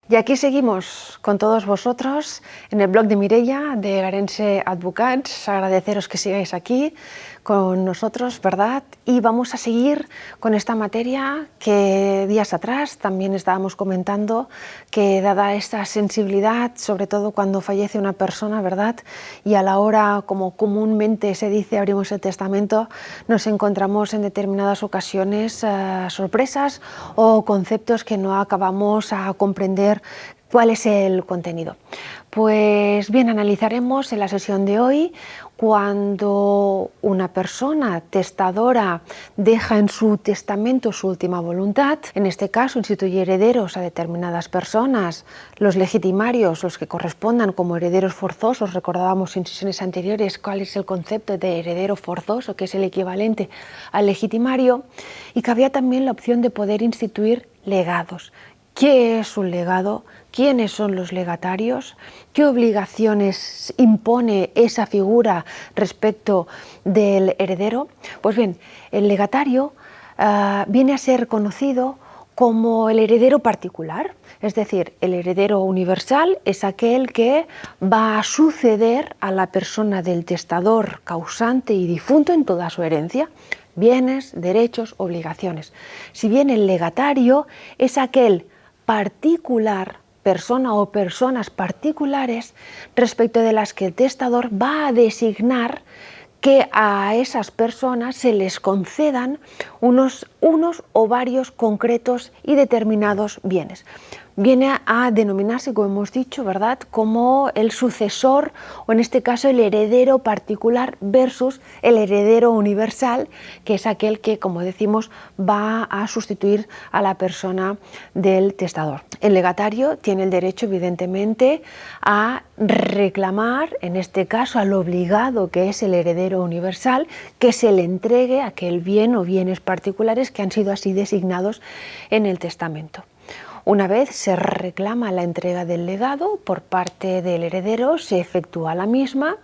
Y aquí seguimos con todos vosotros en el blog de Mireia de Garense Advocats. Agradeceros que sigáis aquí con nosotros, ¿verdad? Y vamos a seguir con esta materia que días atrás también estábamos comentando, que dada esta sensibilidad, sobre todo cuando fallece una persona, ¿verdad? Y a la hora, como comúnmente se dice, abrimos el testamento, nos encontramos en determinadas ocasiones sorpresas o conceptos que no acabamos a comprender cuál es el contenido. Pues bien, analizaremos en la sesión de hoy cuando una persona testadora deja en su testamento su última voluntad, en este caso instituye herederos a determinadas personas, los legitimarios, los que correspondan como herederos forzosos. Recordábamos en sesiones anteriores cuál es el concepto de heredero forzoso, que es el equivalente al legitimario, y que había también la opción de poder instituir legados. ¿Qué es un legado? ¿Quiénes son los legatarios? ¿Qué obligaciones impone esa figura respecto del heredero? Pues bien, el legatario viene a ser conocido como el heredero particular, es decir, el heredero universal es aquel que va a suceder a la persona del testador causante y difunto en toda su herencia, bienes, derechos, obligaciones. Si bien el legatario es aquel particular, persona o personas particulares respecto de las que el testador va a designar que a esas personas se les concedan unos o varios concretos y determinados bienes. Viene a denominarse, como hemos dicho, ¿verdad?, como el sucesor, o en este caso el heredero particular versus el heredero universal, que es aquel que, como decimos, va a sustituir a la persona del testador. El legatario tiene el derecho, evidentemente, a reclamar, en este caso al obligado, que es el heredero universal, que se le entregue aquel bien o bienes particulares que han sido así designados en el testamento. Una vez se reclama la entrega del legado por parte del heredero, se efectúa la misma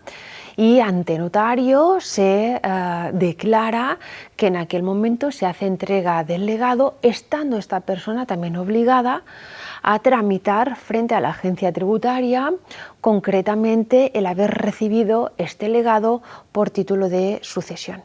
y ante notario se declara que en aquel momento se hace entrega del legado, estando esta persona también obligada a tramitar frente a la agencia tributaria, concretamente el haber recibido este legado por título de sucesión.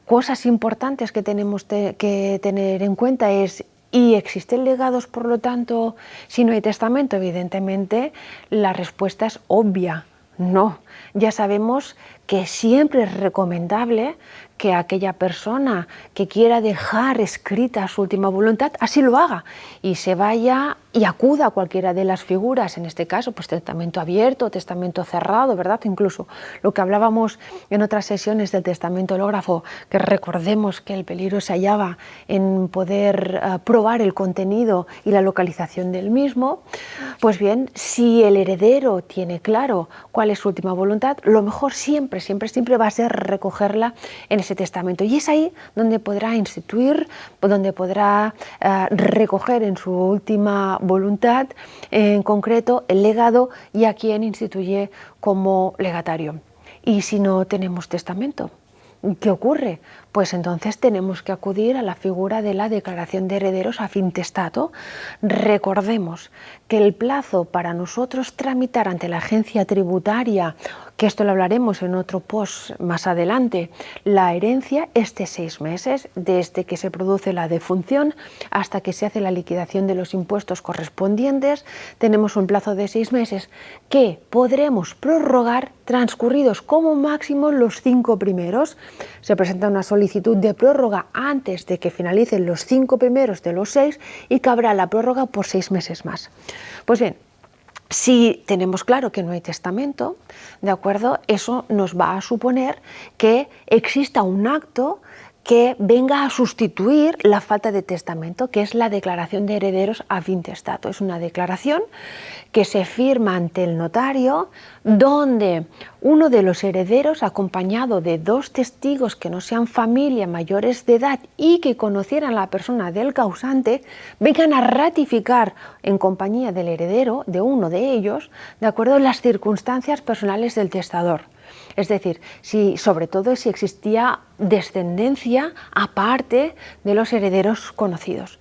Cosas importantes que tenemos que tener en cuenta es: ¿y existen legados, por lo tanto, si no hay testamento? Evidentemente, la respuesta es obvia, no. Ya sabemos que siempre es recomendable que aquella persona que quiera dejar escrita su última voluntad así lo haga y se vaya y acuda a cualquiera de las figuras, en este caso pues testamento abierto, testamento cerrado, ¿verdad? Incluso lo que hablábamos en otras sesiones del testamento hológrafo, que recordemos que el peligro se hallaba en poder probar el contenido y la localización del mismo. Pues bien, si el heredero tiene claro cuál es su última voluntad, lo mejor siempre va a ser recogerla en ese testamento, y es ahí donde podrá instituir, donde podrá recoger en su última voluntad en concreto el legado y a quien instituye como legatario. ¿Y si no tenemos testamento? ¿Qué ocurre? Pues entonces tenemos que acudir a la figura de la declaración de herederos a fin testato. Recordemos que el plazo para nosotros tramitar ante la agencia tributaria, que esto lo hablaremos en otro post más adelante, la herencia es de 6 meses, desde que se produce la defunción hasta que se hace la liquidación de los impuestos correspondientes. Tenemos un plazo de 6 meses que podremos prorrogar transcurridos como máximo los 5 primeros. Se presenta una solicitud de prórroga antes de que finalicen los 5 primeros de los 6 y cabrá la prórroga por 6 meses más. Pues bien, si tenemos claro que no hay testamento, ¿de acuerdo?, eso nos va a suponer que exista un acto que venga a sustituir la falta de testamento, que es la declaración de herederos a fin testato. Es una declaración que se firma ante el notario, donde uno de los herederos, acompañado de 2 testigos que no sean familia, mayores de edad y que conocieran a la persona del causante, vengan a ratificar en compañía del heredero, de uno de ellos, de acuerdo a las circunstancias personales del testador. Es decir, sobre todo si existía descendencia aparte de los herederos conocidos.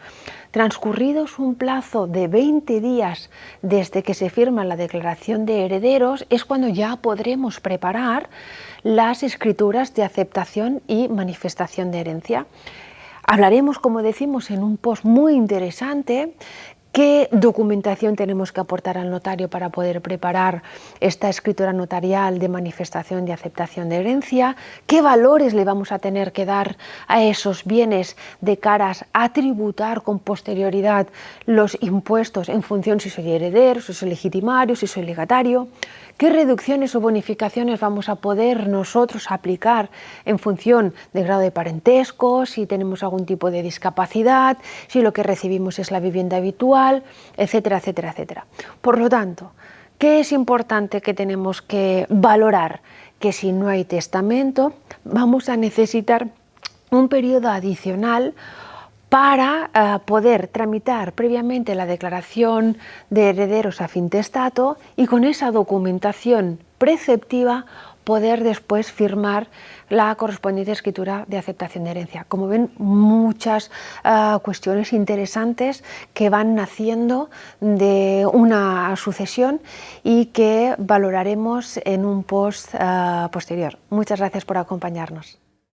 transcurridos un plazo de 20 días desde que se firma la declaración de herederos, es cuando ya podremos preparar las escrituras de aceptación y manifestación de herencia. Hablaremos, como decimos, en un post muy interesante, qué documentación tenemos que aportar al notario para poder preparar esta escritura notarial de manifestación de aceptación de herencia, qué valores le vamos a tener que dar a esos bienes de caras a tributar con posterioridad los impuestos en función si soy heredero, si soy legitimario, si soy legatario, qué reducciones o bonificaciones vamos a poder nosotros aplicar en función del grado de parentesco, si tenemos algún tipo de discapacidad, si lo que recibimos es la vivienda habitual, etcétera, etcétera, etcétera. Por lo tanto, ¿qué es importante que tenemos que valorar? Que si no hay testamento, vamos a necesitar un periodo adicional para poder tramitar previamente la declaración de herederos a fin testato y con esa documentación preceptiva poder después firmar la correspondiente escritura de aceptación de herencia. Como ven, muchas cuestiones interesantes que van naciendo de una sucesión y que valoraremos en un post posterior. Muchas gracias por acompañarnos.